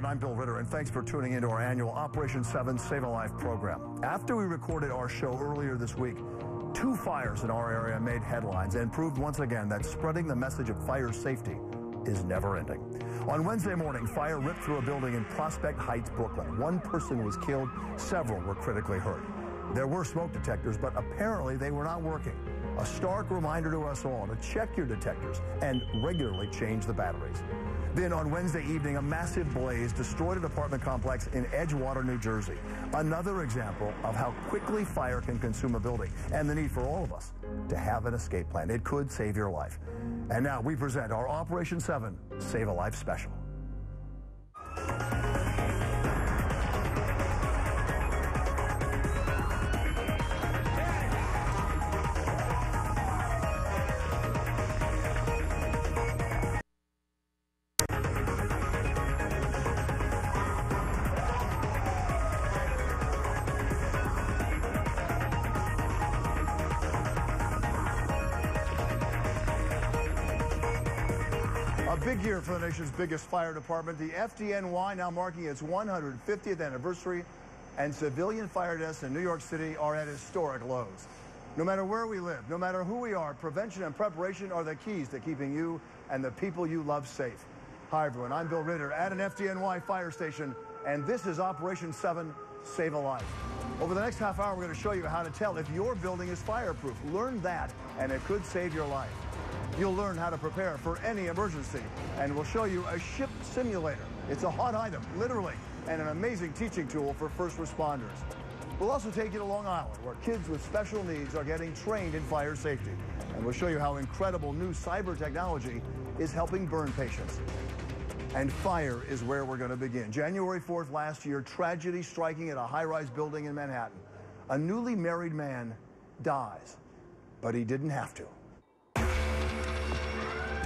I'm Bill Ritter, and thanks for tuning into our annual Operation 7 Save a Life program. After we recorded our show earlier this week, 2 fires in our area made headlines and proved once again that spreading the message of fire safety is never ending. On Wednesday morning, fire ripped through a building in Prospect Heights, Brooklyn. 1 person was killed, several were critically hurt. There were smoke detectors, but apparently they were not working. A stark reminder to us all to check your detectors and regularly change the batteries. Then on Wednesday evening, a massive blaze destroyed an apartment complex in Edgewater, New Jersey. Another example of how quickly fire can consume a building and the need for all of us to have an escape plan. It could save your life. And now we present our Operation 7 Save a Life special. Big year for the nation's biggest fire department. The FDNY now marking its 150th anniversary, and civilian fire deaths in New York City are at historic lows. No matter where we live, no matter who we are, prevention and preparation are the keys to keeping you and the people you love safe. Hi, everyone. I'm Bill Ritter at an FDNY fire station, and this is Operation 7 Save a Life. Over the next half hour, we're going to show you how to tell if your building is fireproof. Learn that, and it could save your life. You'll learn how to prepare for any emergency, and we'll show you a ship simulator. It's a hot item, literally, and an amazing teaching tool for first responders. We'll also take you to Long Island, where kids with special needs are getting trained in fire safety. And we'll show you how incredible new cyber technology is helping burn patients. And fire is where we're going to begin. January 4th last year, tragedy striking at a high-rise building in Manhattan. A newly married man dies, but he didn't have to.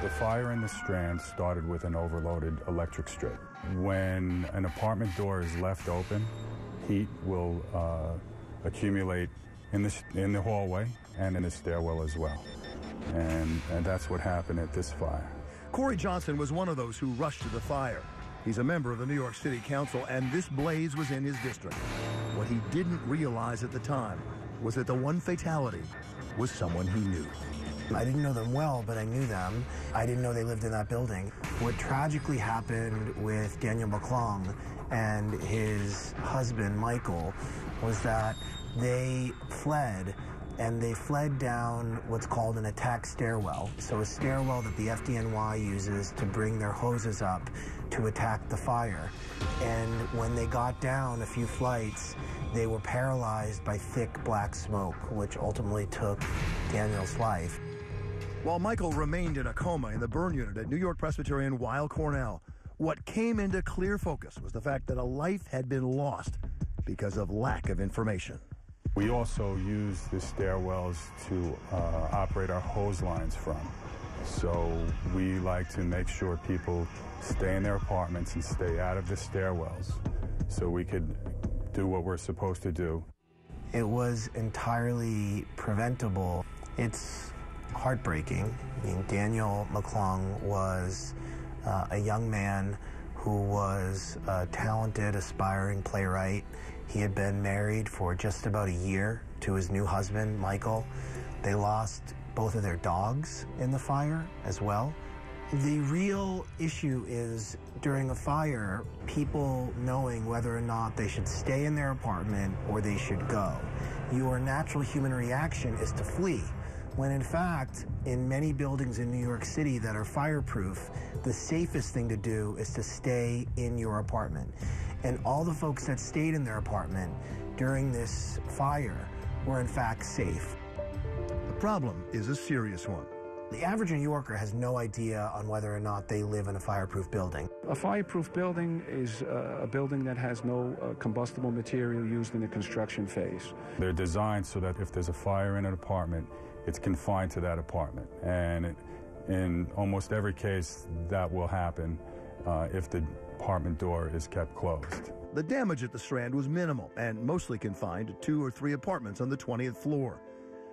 The fire in the Strand started with an overloaded electric strip. When an apartment door is left open, heat will accumulate in the hallway and in the stairwell as well. And that's what happened at this fire. Corey Johnson was one of those who rushed to the fire. He's a member of the New York City Council, and this blaze was in his district. What he didn't realize at the time was that the one fatality was someone he knew. I didn't know them well, but I knew them. I didn't know they lived in that building. What tragically happened with Daniel McClung and his husband, Michael, was that they fled, and they fled down what's called an attack stairwell. So a stairwell that the FDNY uses to bring their hoses up to attack the fire. And when they got down a few flights, they were paralyzed by thick black smoke, which ultimately took Daniel's life. While Michael remained in a coma in the burn unit at New York Presbyterian Weill Cornell, what came into clear focus was the fact that a life had been lost because of lack of information. We also use the stairwells to operate our hose lines from. So we like to make sure people stay in their apartments and stay out of the stairwells so we could do what we're supposed to do. It was entirely preventable. It's heartbreaking. I mean, Daniel McClung was a young man who was a talented, aspiring playwright. He had been married for just about a year to his new husband, Michael. They lost both of their dogs in the fire as well. The real issue is during a fire, people knowing whether or not they should stay in their apartment or they should go. Your natural human reaction is to flee, when in fact, in many buildings in New York City that are fireproof, the safest thing to do is to stay in your apartment. And all the folks that stayed in their apartment during this fire were in fact safe. The problem is a serious one. The average New Yorker has no idea on whether or not they live in a fireproof building. A fireproof building is a building that has no combustible material used in the construction phase. They're designed so that if there's a fire in an apartment, it's confined to that apartment. And in almost every case, that will happen if the apartment door is kept closed. The damage at the Strand was minimal and mostly confined to 2 or 3 apartments on the 20th floor.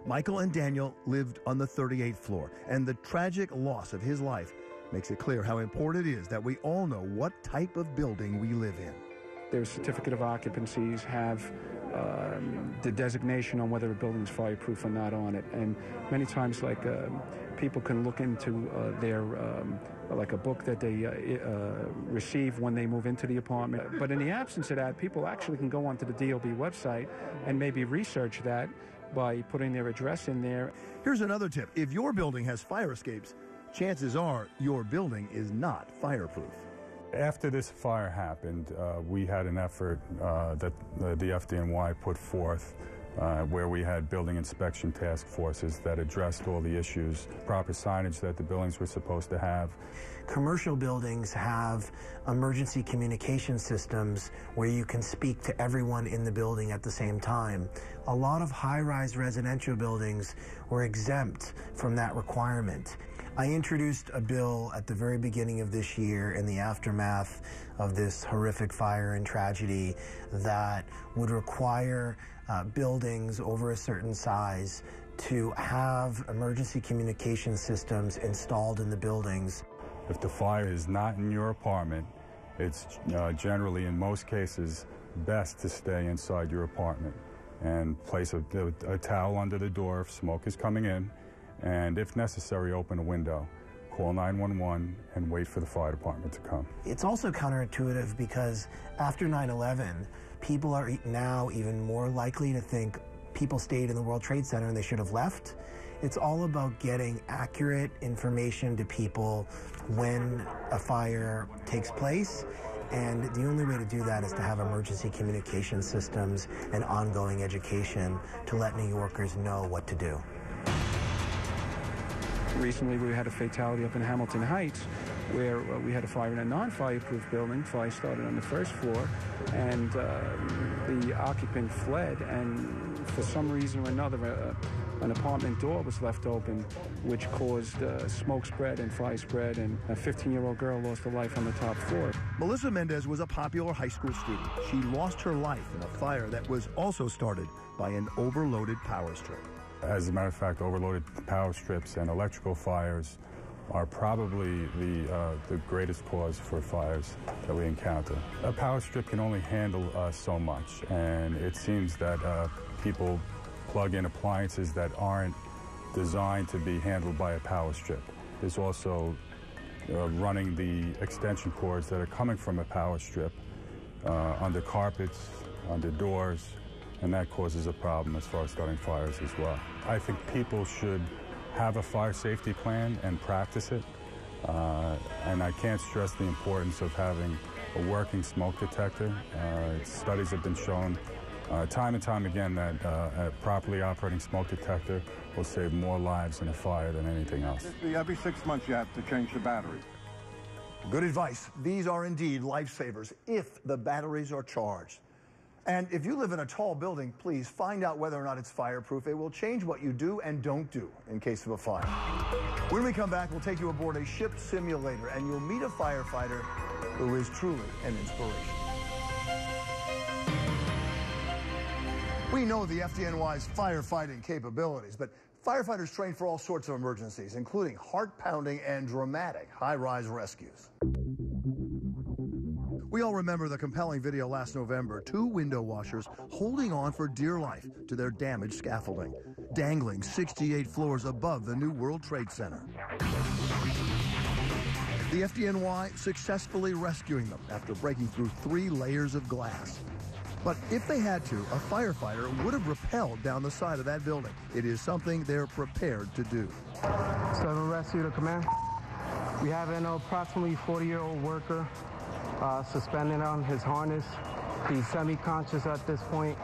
Michael and Daniel lived on the 38th floor, and the tragic loss of his life makes it clear how important it is that we all know what type of building we live in. Their certificate of occupancies have the designation on whether a building's fireproof or not on it. And many times, people can look into their, like a book that they receive when they move into the apartment. But in the absence of that, people actually can go onto the DOB website and maybe research that by putting their address in there. Here's another tip. If your building has fire escapes, chances are your building is not fireproof. After this fire happened, we had an effort that the FDNY put forth where we had building inspection task forces that addressed all the issues, proper signage that the buildings were supposed to have. Commercial buildings have emergency communication systems where you can speak to everyone in the building at the same time. A lot of high-rise residential buildings were exempt from that requirement. I introduced a bill at the very beginning of this year in the aftermath of this horrific fire and tragedy that would require buildings over a certain size to have emergency communication systems installed in the buildings. If the fire is not in your apartment, it's generally, in most cases, best to stay inside your apartment and place a towel under the door if smoke is coming in, and if necessary, open a window. Call 911 and wait for the fire department to come. It's also counterintuitive because after 9/11, people are now even more likely to think people stayed in the World Trade Center and they should have left. It's all about getting accurate information to people when a fire takes place. And the only way to do that is to have emergency communication systems and ongoing education to let New Yorkers know what to do. Recently, we had a fatality up in Hamilton Heights where we had a fire in a non-fireproof building. Fire started on the first floor, and the occupant fled, and for some reason or another, an apartment door was left open, which caused smoke spread and fire spread, and a 15-year-old girl lost her life on the top floor. Melissa Mendez was a popular high school student. She lost her life in a fire that was also started by an overloaded power strip. As a matter of fact, overloaded power strips and electrical fires are probably the greatest cause for fires that we encounter. A power strip can only handle so much, and it seems that people plug in appliances that aren't designed to be handled by a power strip. There's also running the extension cords that are coming from a power strip under carpets, under doors, and that causes a problem as far as starting fires as well. I think people should have a fire safety plan and practice it. And I can't stress the importance of having a working smoke detector. Studies have been shown time and time again that a properly operating smoke detector will save more lives in a fire than anything else. Every 6 months you have to change the battery. Good advice. These are indeed lifesavers if the batteries are charged. And if you live in a tall building, please find out whether or not it's fireproof. It will change what you do and don't do in case of a fire. When we come back, we'll take you aboard a ship simulator, and you'll meet a firefighter who is truly an inspiration. We know the FDNY's firefighting capabilities, but firefighters train for all sorts of emergencies, including heart-pounding and dramatic high-rise rescues. We all remember the compelling video last November, 2 window washers holding on for dear life to their damaged scaffolding, dangling 68 floors above the new World Trade Center. The FDNY successfully rescuing them after breaking through 3 layers of glass. But if they had to, a firefighter would have rappelled down the side of that building. It is something they're prepared to do. 7 Rescue to command. We have an approximately 40-year-old worker suspended on his harness. He's semi-conscious at this point.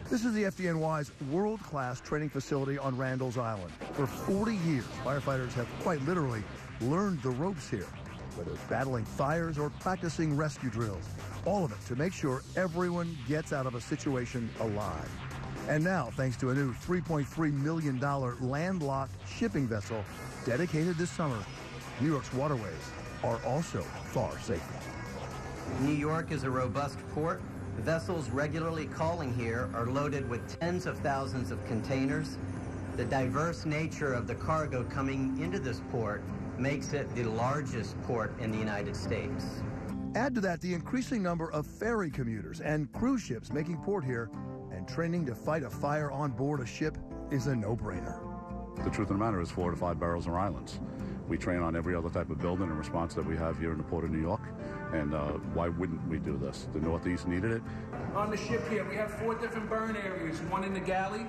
This is the FDNY's world-class training facility on Randall's Island. For 40 years, firefighters have quite literally learned the ropes here, whether it's battling fires or practicing rescue drills. All of it to make sure everyone gets out of a situation alive. And now, thanks to a new $3.3 million landlocked shipping vessel dedicated this summer, New York's waterways are also far safer. New York is a robust port. Vessels regularly calling here are loaded with tens of thousands of containers. The diverse nature of the cargo coming into this port makes it the largest port in the United States. Add to that the increasing number of ferry commuters and cruise ships making port here, and training to fight a fire on board a ship is a no-brainer. The truth of the matter is 4 to 5 barrels or islands. We train on every other type of building and response that we have here in the Port of New York, and why wouldn't we do this? The Northeast needed it. On the ship here, we have 4 different burn areas, 1 in the galley,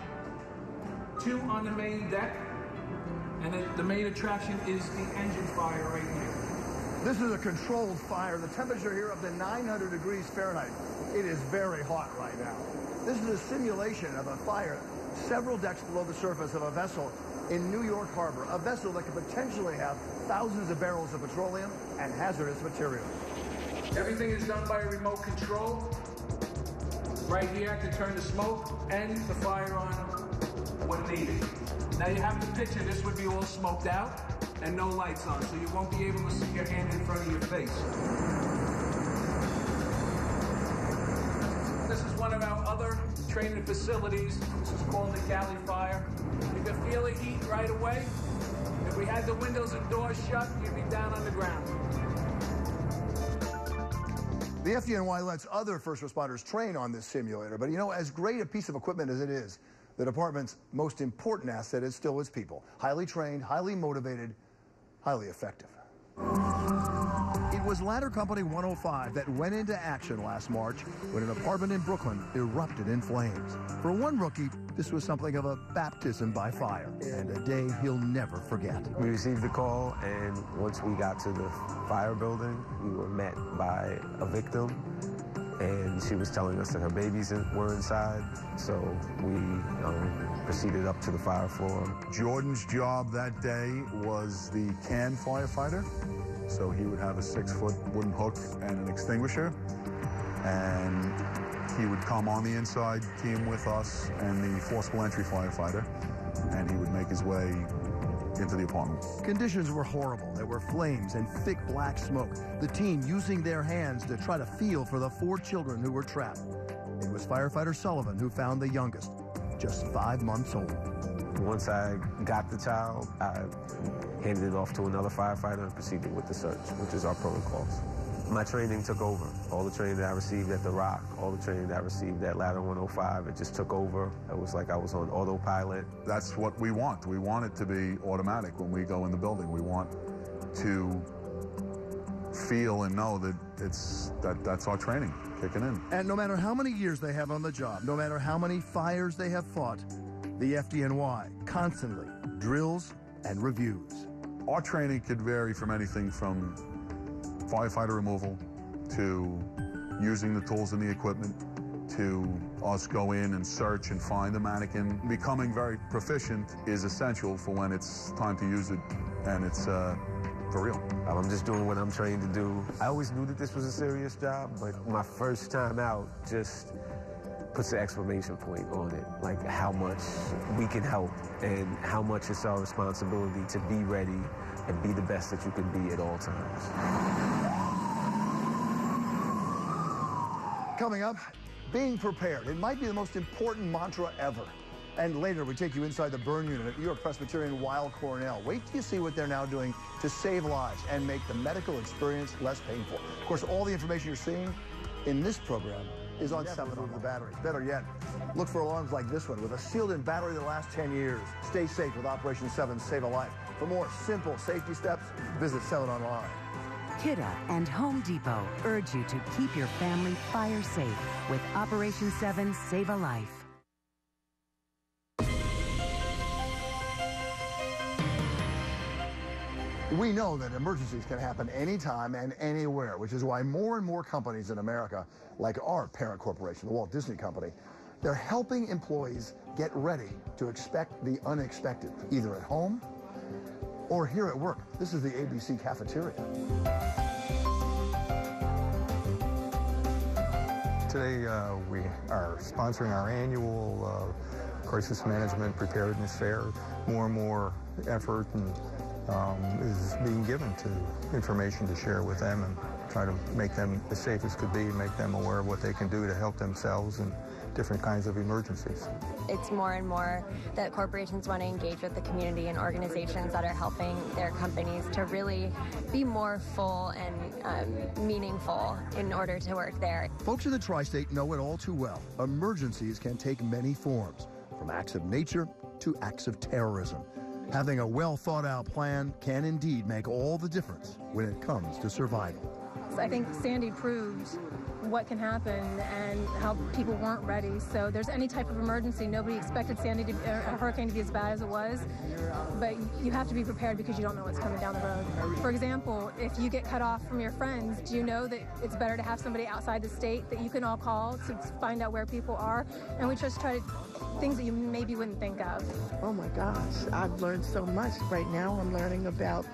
2 on the main deck, and the main attraction is the engine fire right here. This is a controlled fire. The temperature here up to 900 degrees Fahrenheit. It is very hot right now. This is a simulation of a fire several decks below the surface of a vessel in New York Harbor, a vessel that could potentially have thousands of barrels of petroleum and hazardous materials. Everything is done by a remote control. Right here, I can turn the smoke and the fire on when needed. Now you have to picture this would be all smoked out and no lights on, so you won't be able to see your hand in front of your face. This is one of our other training facilities. This is called the galley fire. You can feel the heat right away. If we had the windows and doors shut, you'd be down on the ground. The FDNY lets other first responders train on this simulator, but you know, as great a piece of equipment as it is, the department's most important asset is still its people. Highly trained, highly motivated, highly effective. It was Ladder Company 105 that went into action last March when an apartment in Brooklyn erupted in flames. For one rookie, this was something of a baptism by fire, and a day he'll never forget. We received the call, and once we got to the fire building, we were met by a victim, and she was telling us that her babies were inside, so we proceeded up to the fire floor. Jordan's job that day was the can firefighter. So he would have a 6-foot wooden hook and an extinguisher, and he would come on the inside team with us and the forcible entry firefighter, and he would make his way into the apartment. Conditions were horrible. There were flames and thick black smoke. The team using their hands to try to feel for the 4 children who were trapped. It was firefighter Sullivan who found the youngest, just 5 months old. Once I got the child, I handed it off to another firefighter and proceeded with the search, which is our protocols. My training took over. All the training that I received at The Rock, all the training that I received at Ladder 105, it just took over. It was like I was on autopilot. That's what we want. We want it to be automatic when we go in the building. We want to feel and know that that's our training kicking in. And no matter how many years they have on the job, no matter how many fires they have fought, the FDNY constantly drills and reviews. Our training could vary from anything from firefighter removal to using the tools and the equipment to us go in and search and find the mannequin. Becoming very proficient is essential for when it's time to use it, and it's for real. I'm just doing what I'm trained to do. I always knew that this was a serious job, but my first time out just puts an exclamation point on it, like how much we can help and how much it's our responsibility to be ready and be the best that you can be at all times. Coming up, being prepared. It might be the most important mantra ever. And later, we take you inside the burn unit at New York Presbyterian Weill Cornell. Wait till you see what they're now doing to save lives and make the medical experience less painful. Of course, all the information you're seeing in this program is on 7 on the batteries. Better yet, look for alarms like this one with a sealed-in battery that lasts 10 years. Stay safe with Operation 7 Save a Life. For more simple safety steps, visit 7 online. Kidde and Home Depot urge you to keep your family fire safe with Operation 7 Save a Life. We know that emergencies can happen anytime and anywhere, which is why more and more companies in America, like our parent corporation, the Walt Disney Company, they're helping employees get ready to expect the unexpected, either at home or here at work. This is the ABC cafeteria. Today we are sponsoring our annual Crisis Management Preparedness Fair. More and more effort and is being given to information to share with them, and try to make them as safe as could be, make them aware of what they can do to help themselves in different kinds of emergencies. It's more and more that corporations want to engage with the community and organizations that are helping their companies to really be more full and meaningful in order to work there. Folks in the tri-state know it all too well. Emergencies can take many forms, from acts of nature to acts of terrorism. Having a well-thought-out plan can indeed make all the difference when it comes to survival. I think Sandy proved what can happen and how people weren't ready. So there's any type of emergency. Nobody expected Sandy a hurricane to be as bad as it was, but you have to be prepared because you don't know what's coming down the road. For example, if you get cut off from your friends, do you know that it's better to have somebody outside the state that you can all call to find out where people are? And we just try to things that you maybe wouldn't think of. Oh my gosh, I've learned so much. Right now I'm learning about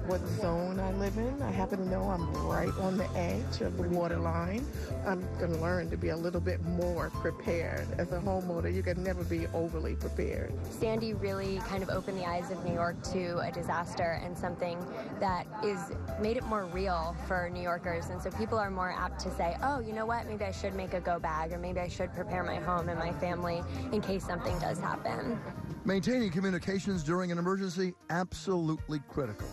what zone I live in. I happen to know I'm right on the edge of the water line. I'm going to learn to be a little bit more prepared. As a homeowner, you can never be overly prepared. Sandy really kind of opened the eyes of New York to a disaster and something that made it more real for New Yorkers. And so people are more apt to say, oh, you know what, maybe I should make a go bag, or maybe I should prepare my home and my family in case something does happen. Maintaining communications during an emergency, absolutely critical.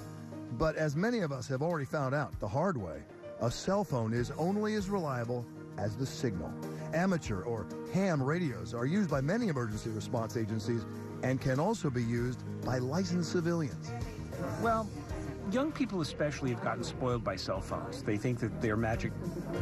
But as many of us have already found out the hard way, a cell phone is only as reliable as the signal. Amateur or ham radios are used by many emergency response agencies and can also be used by licensed civilians. Well, young people especially have gotten spoiled by cell phones. They think that they're magic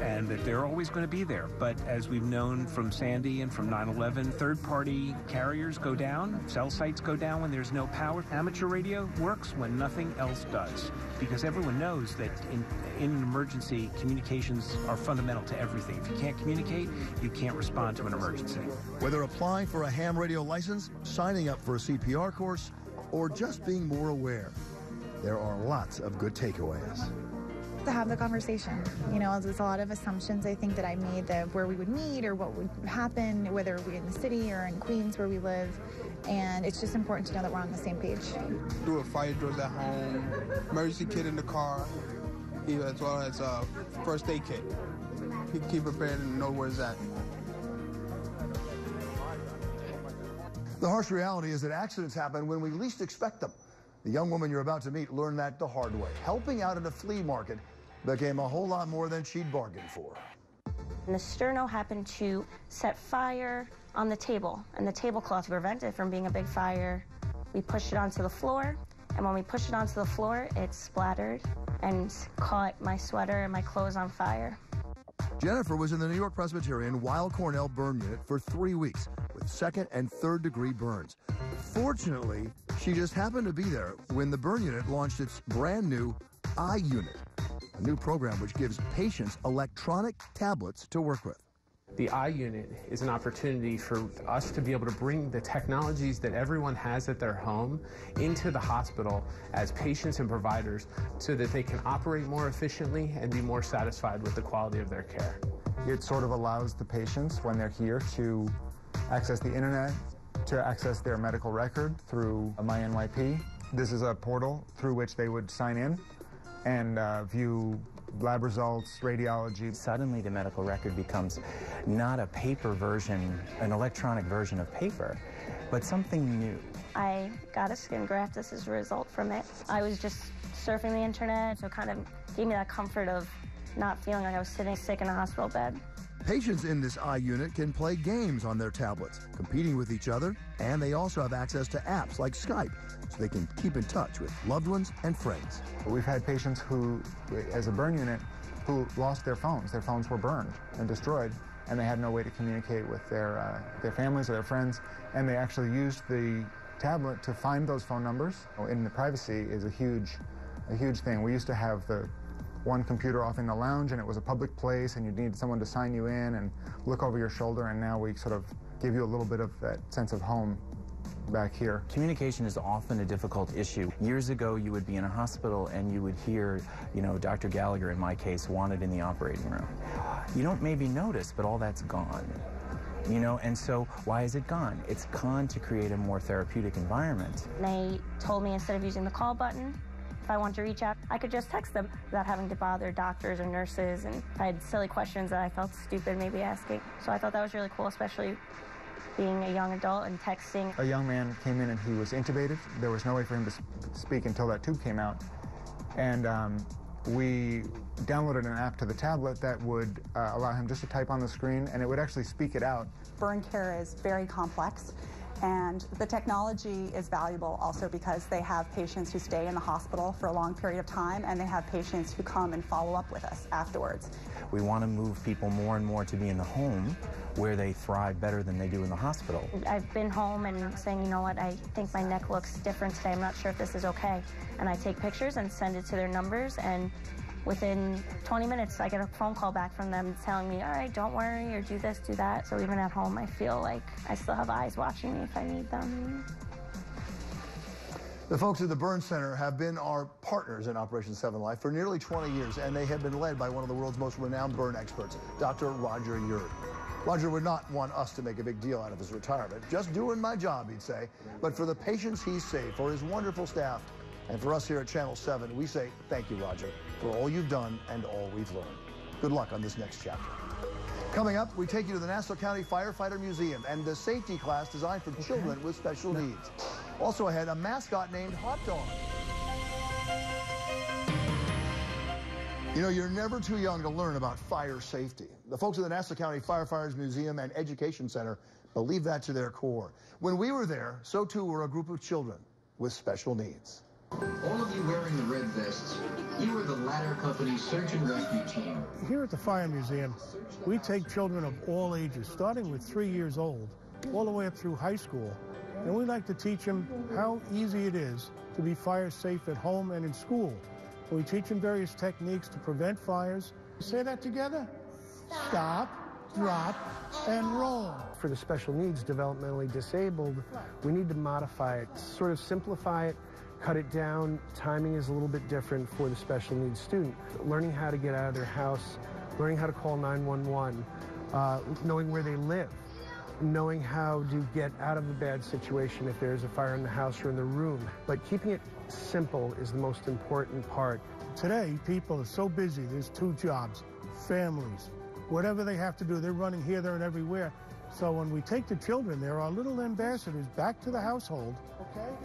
and that they're always going to be there. But as we've known from Sandy and from 9/11, third-party carriers go down, cell sites go down when there's no power. Amateur radio works when nothing else does, because everyone knows that in an emergency, communications are fundamental to everything. If you can't communicate, you can't respond to an emergency. Whether applying for a ham radio license, signing up for a CPR course, or just being more aware, there are lots of good takeaways. To have the conversation. You know, there's a lot of assumptions I think that I made, that where we would meet or what would happen, whether we're in the city or in Queens where we live. And it's just important to know that we're on the same page. Do a fire drills at home, emergency kit in the car, as well as a first aid kit. Keep prepared and know where it's at. The harsh reality is that accidents happen when we least expect them. The young woman you're about to meet learned that the hard way. Helping out at a flea market became a whole lot more than she'd bargained for. And the sterno happened to set fire on the table, and the tablecloth prevented it from being a big fire. We pushed it onto the floor, and when we pushed it onto the floor, it splattered and caught my sweater and my clothes on fire. Jennifer was in the New York Presbyterian Weill Cornell burn unit for 3 weeks with second and third degree burns. Fortunately, she just happened to be there when the burn unit launched its brand new iUnit, a new program which gives patients electronic tablets to work with. The iUnit is an opportunity for us to be able to bring the technologies that everyone has at their home into the hospital as patients and providers so that they can operate more efficiently and be more satisfied with the quality of their care. It sort of allows the patients, when they're here, to access the internet, to access their medical record through MyNYP. This is a portal through which they would sign in and view lab results, radiology. Suddenly the medical record becomes not a paper version, an electronic version of paper, but something new. I got a skin graft as a result from it. I was just surfing the internet, so it kind of gave me that comfort of not feeling like I was sitting sick in a hospital bed. Patients in this iUnit can play games on their tablets, competing with each other, and they also have access to apps like Skype, so they can keep in touch with loved ones and friends. We've had patients who, as a burn unit, who lost their phones. Their phones were burned and destroyed, and they had no way to communicate with their families or their friends, and they actually used the tablet to find those phone numbers. And the privacy is a huge thing. We used to have the one computer off in the lounge, and it was a public place, and you needed someone to sign you in and look over your shoulder, and now we sort of give you a little bit of that sense of home back here. Communication is often a difficult issue. Years ago, you would be in a hospital and you would hear, Dr. Gallagher, in my case, wanted in the operating room. You don't maybe notice, but all that's gone. And so why is it gone? It's gone to create a more therapeutic environment. They told me instead of using the call button, If I want to reach out, I could just text them without having to bother doctors or nurses. And if I had silly questions that I felt stupid maybe asking. So I thought that was really cool, especially being a young adult and texting. A young man came in and he was intubated. There was no way for him to speak until that tube came out. And we downloaded an app to the tablet that would allow him just to type on the screen, and it would actually speak it out. Burn care is very complex, and the technology is valuable also because they have patients who stay in the hospital for a long period of time, and they have patients who come and follow up with us afterwards. We want to move people more and more to be in the home where they thrive better than they do in the hospital. I've been home and saying, you know what, I think my neck looks different today. I'm not sure if this is okay. And I take pictures and send it to their numbers, and within 20 minutes, I get a phone call back from them telling me, all right, don't worry, or do this, do that. So even at home, I feel like I still have eyes watching me if I need them. The folks at the Burn Center have been our partners in Operation 7 Life for nearly 20 years, and they have been led by one of the world's most renowned burn experts, Dr. Roger Yurt. Roger would not want us to make a big deal out of his retirement. Just doing my job, he'd say. But for the patients he's saved, for his wonderful staff, and for us here at Channel 7, we say thank you, Roger, for all you've done and all we've learned. Good luck on this next chapter. Coming up, we take you to the Nassau County Firefighter Museum and the safety class designed for children with special needs. Also ahead, a mascot named Hot Dog. You know, you're never too young to learn about fire safety. The folks at the Nassau County Firefighters Museum and Education Center believe that to their core. When we were there, so too were a group of children with special needs. All of you wearing the red vests, you are the Ladder Company Search and Rescue Team. Here at the Fire Museum, we take children of all ages, starting with 3 years old, all the way up through high school. And we like to teach them how easy it is to be fire safe at home and in school. We teach them various techniques to prevent fires. Say that together. Stop, drop, and roll. For the special needs, developmentally disabled, we need to modify it, sort of simplify it, cut it down. Timing is a little bit different for the special needs student. Learning how to get out of their house, learning how to call 911, knowing where they live, knowing how to get out of a bad situation if there's a fire in the house or in the room. But keeping it simple is the most important part. Today, people are so busy. There's 2 jobs, families, whatever they have to do. They're running here, there, and everywhere. So when we take the children, they're our little ambassadors back to the household,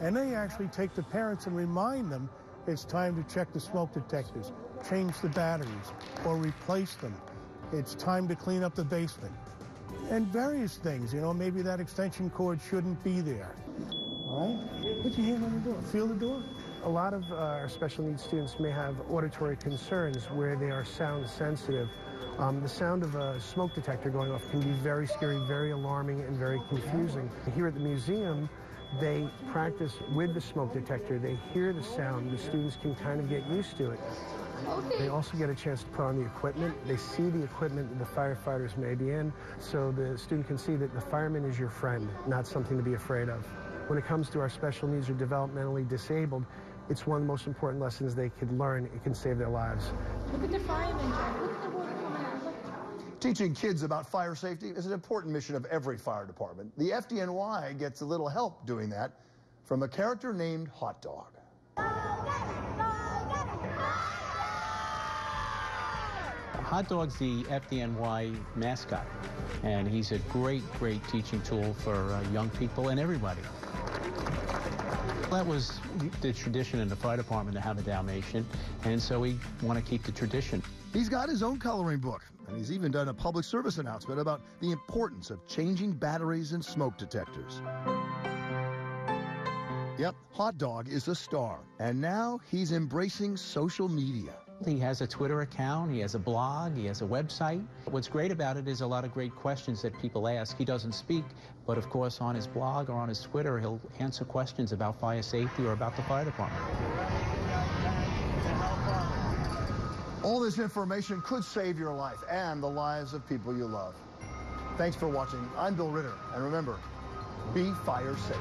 and they actually take the parents and remind them it's time to check the smoke detectors, change the batteries, or replace them. It's time to clean up the basement. And various things, you know, maybe that extension cord shouldn't be there. All right? Put your hand on the door. Feel the door. A lot of our special needs students may have auditory concerns where they are sound sensitive. The sound of a smoke detector going off can be very scary, very alarming, and very confusing. Here at the museum, they practice with the smoke detector. They hear the sound. The students can kind of get used to it. They also get a chance to put on the equipment. They see the equipment that the firefighters may be in, so the student can see that the fireman is your friend, not something to be afraid of. When it comes to our special needs or developmentally disabled, it's one of the most important lessons they could learn. It can save their lives. Look at the fireman, Jack. Look at the water coming out. Teaching kids about fire safety is an important mission of every fire department. The FDNY gets a little help doing that from a character named Hot Dog. Hot Dog's the FDNY mascot, and he's a great teaching tool for young people and everybody. That was the tradition in the fire department to have a Dalmatian, and so we want to keep the tradition. He's got his own coloring book, and he's even done a public service announcement about the importance of changing batteries and smoke detectors. Yep, Hot Dog is a star, and now he's embracing social media. He has a Twitter account, he has a blog, he has a website. What's great about it is a lot of great questions that people ask. He doesn't speak, but of course on his blog or on his Twitter, he'll answer questions about fire safety or about the fire department. All this information could save your life and the lives of people you love. Thanks for watching. I'm Bill Ritter, and remember, be fire safe.